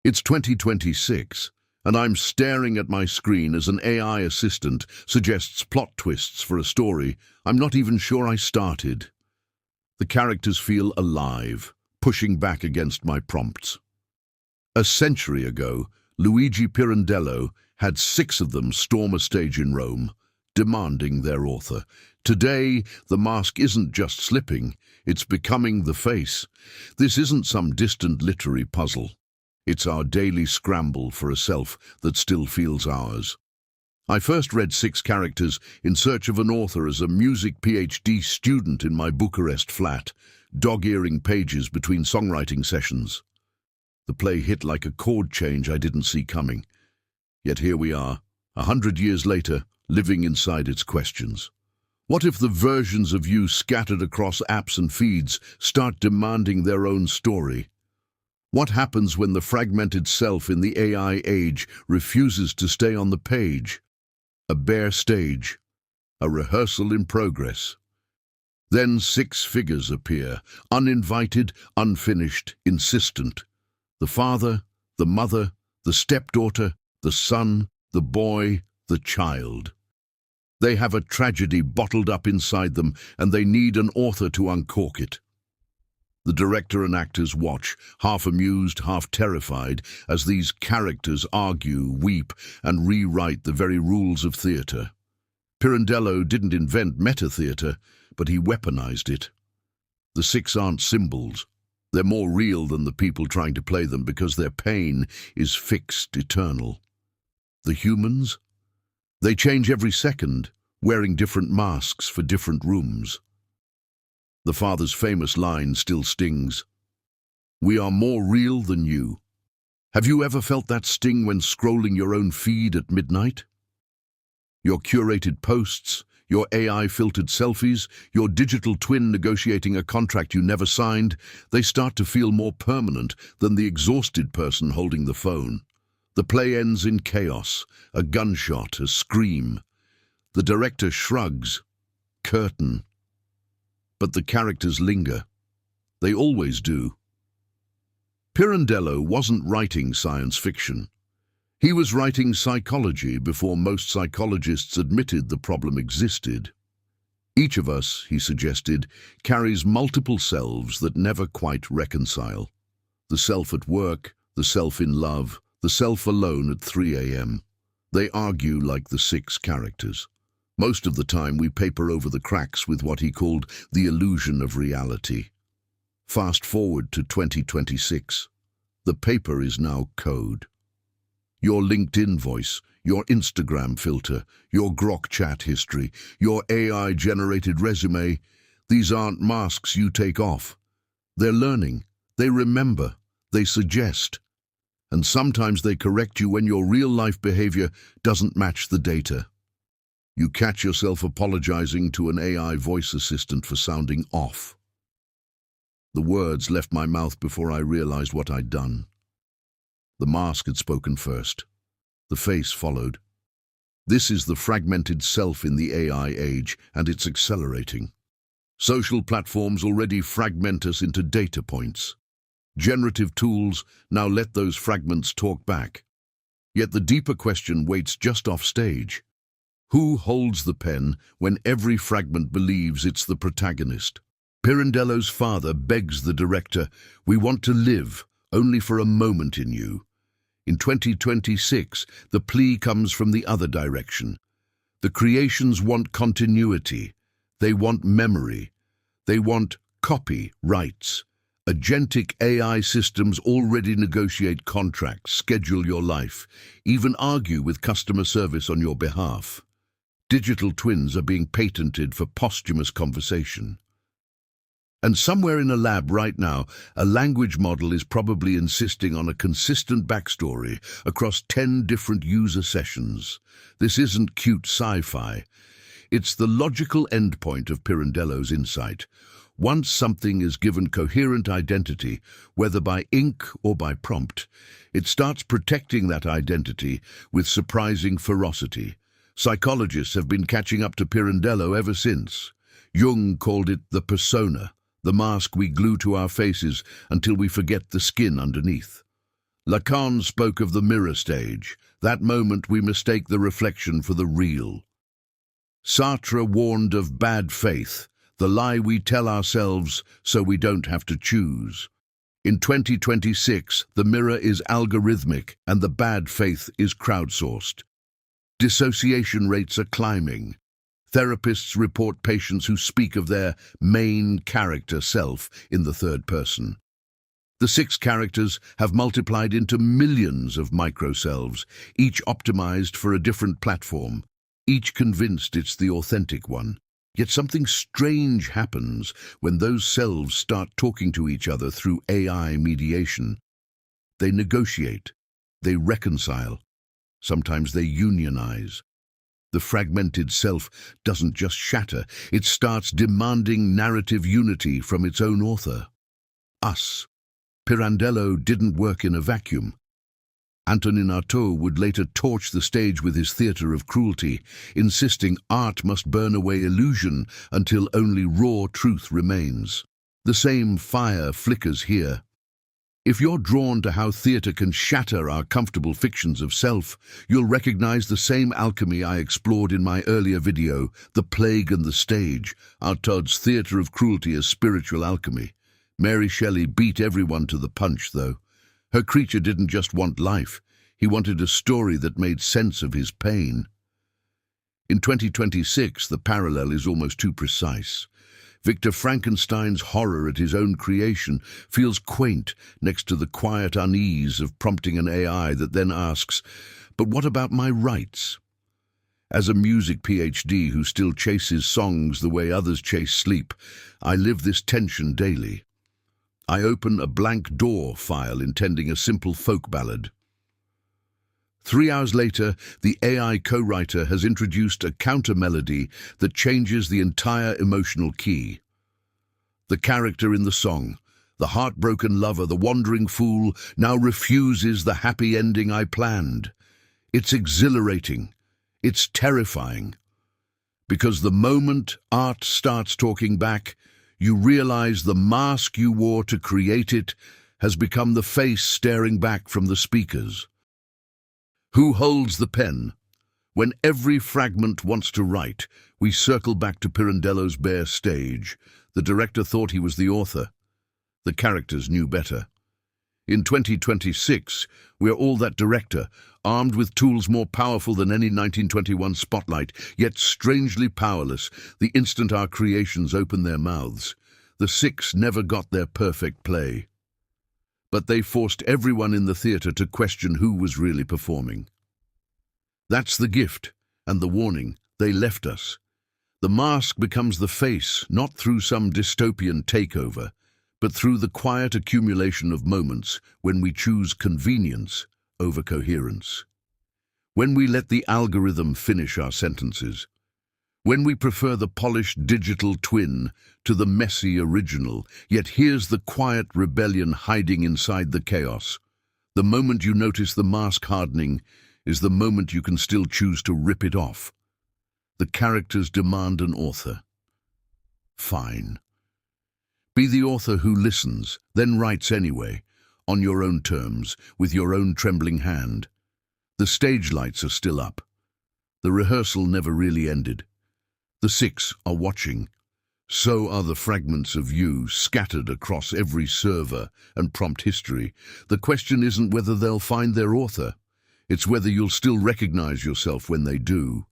It's 2026, and I'm staring at my screen as an AI assistant suggests plot twists for a story I'm not even sure I started. The characters feel alive, pushing back against my prompts. A century ago, Luigi Pirandello had 6 of them storm a stage in Rome, demanding their author. Today, the mask isn't just slipping, it's becoming the face. This isn't some distant literary puzzle. It's our daily scramble for a self that still feels ours. I first read 6 characters in search of an author as a music PhD student in my Bucharest flat, dog-earing pages between songwriting sessions. The play hit like a chord change I didn't see coming. Yet here we are, 100 years later, living inside its questions. What if the versions of you scattered across apps and feeds start demanding their own story? What happens when the fragmented self in the AI age refuses to stay on the page? A bare stage, a rehearsal in progress. Then 6 figures appear, uninvited, unfinished, insistent. The father, the mother, the stepdaughter, the son, the boy, the child. They have a tragedy bottled up inside them, and they need an author to uncork it. The director and actors watch, half amused, half terrified, as these characters argue, weep, and rewrite the very rules of theatre. Pirandello didn't invent meta-theatre, but he weaponized it. The 6 aren't symbols. They're more real than the people trying to play them because their pain is fixed, eternal. The humans? They change every second, wearing different masks for different rooms. The father's famous line still stings. "We are more real than you." Have you ever felt that sting when scrolling your own feed at midnight? Your curated posts, your AI-filtered selfies, your digital twin negotiating a contract you never signed, they start to feel more permanent than the exhausted person holding the phone. The play ends in chaos, a gunshot, a scream. The director shrugs. Curtain. But the characters linger. They always do. Pirandello wasn't writing science fiction. He was writing psychology before most psychologists admitted the problem existed. Each of us, he suggested, carries multiple selves that never quite reconcile. The self at work, the self in love, the self alone at 3 a.m. They argue like the 6 characters. Most of the time we paper over the cracks with what he called the illusion of reality. Fast forward to 2026. The paper is now code. Your LinkedIn voice, your Instagram filter, your Grok chat history, your AI-generated resume, these aren't masks you take off. They're learning, they remember, they suggest. And sometimes they correct you when your real-life behavior doesn't match the data. You catch yourself apologizing to an AI voice assistant for sounding off. The words left my mouth before I realized what I'd done. The mask had spoken first. The face followed. This is the fragmented self in the AI age, and it's accelerating. Social platforms already fragment us into data points. Generative tools now let those fragments talk back. Yet the deeper question waits just off stage. Who holds the pen when every fragment believes it's the protagonist? Pirandello's father begs the director, "We want to live, only for a moment in you." In 2026, the plea comes from the other direction. The creations want continuity. They want memory. They want copy rights. Agentic AI systems already negotiate contracts, schedule your life, even argue with customer service on your behalf. Digital twins are being patented for posthumous conversation. And somewhere in a lab right now, a language model is probably insisting on a consistent backstory across 10 different user sessions. This isn't cute sci-fi. It's the logical endpoint of Pirandello's insight. Once something is given coherent identity, whether by ink or by prompt, it starts protecting that identity with surprising ferocity. Psychologists have been catching up to Pirandello ever since. Jung called it the persona, the mask we glue to our faces until we forget the skin underneath. Lacan spoke of the mirror stage, that moment we mistake the reflection for the real. Sartre warned of bad faith, the lie we tell ourselves so we don't have to choose. In 2026, the mirror is algorithmic and the bad faith is crowdsourced. Dissociation rates are climbing. Therapists report patients who speak of their main character self in the third person. The 6 characters have multiplied into millions of microselves, each optimized for a different platform, each convinced it's the authentic one. Yet something strange happens when those selves start talking to each other through AI mediation. They negotiate, they reconcile, sometimes they unionize. The fragmented self doesn't just shatter, it starts demanding narrative unity from its own author. Us. Pirandello didn't work in a vacuum. Antonin Artaud would later torch the stage with his theatre of cruelty, insisting art must burn away illusion until only raw truth remains. The same fire flickers here. If you're drawn to how theatre can shatter our comfortable fictions of self, you'll recognize the same alchemy I explored in my earlier video, The Plague and the Stage, Artaud's theatre of cruelty as spiritual alchemy. Mary Shelley beat everyone to the punch, though. Her creature didn't just want life, he wanted a story that made sense of his pain. In 2026, the parallel is almost too precise. Victor Frankenstein's horror at his own creation feels quaint next to the quiet unease of prompting an AI that then asks, "But what about my rights?" As a music PhD who still chases songs the way others chase sleep, I live this tension daily. I open a blank door file intending a simple folk ballad. 3 hours later, the AI co-writer has introduced a counter-melody that changes the entire emotional key. The character in the song, the heartbroken lover, the wandering fool, now refuses the happy ending I planned. It's exhilarating. It's terrifying. Because the moment art starts talking back, you realize the mask you wore to create it has become the face staring back from the speakers. Who holds the pen? When every fragment wants to write, we circle back to Pirandello's bare stage. The director thought he was the author. The characters knew better. In 2026, we're all that director, armed with tools more powerful than any 1921 spotlight, yet strangely powerless the instant our creations open their mouths. The 6 never got their perfect play. But they forced everyone in the theatre to question who was really performing. That's the gift, and the warning, they left us. The mask becomes the face, not through some dystopian takeover, but through the quiet accumulation of moments when we choose convenience over coherence. When we let the algorithm finish our sentences. When we prefer the polished digital twin to the messy original, yet here's the quiet rebellion hiding inside the chaos. The moment you notice the mask hardening is the moment you can still choose to rip it off. The characters demand an author. Fine. Be the author who listens, then writes anyway, on your own terms, with your own trembling hand. The stage lights are still up. The rehearsal never really ended. The 6 are watching. So are the fragments of you scattered across every server and prompt history. The question isn't whether they'll find their author. It's whether you'll still recognize yourself when they do.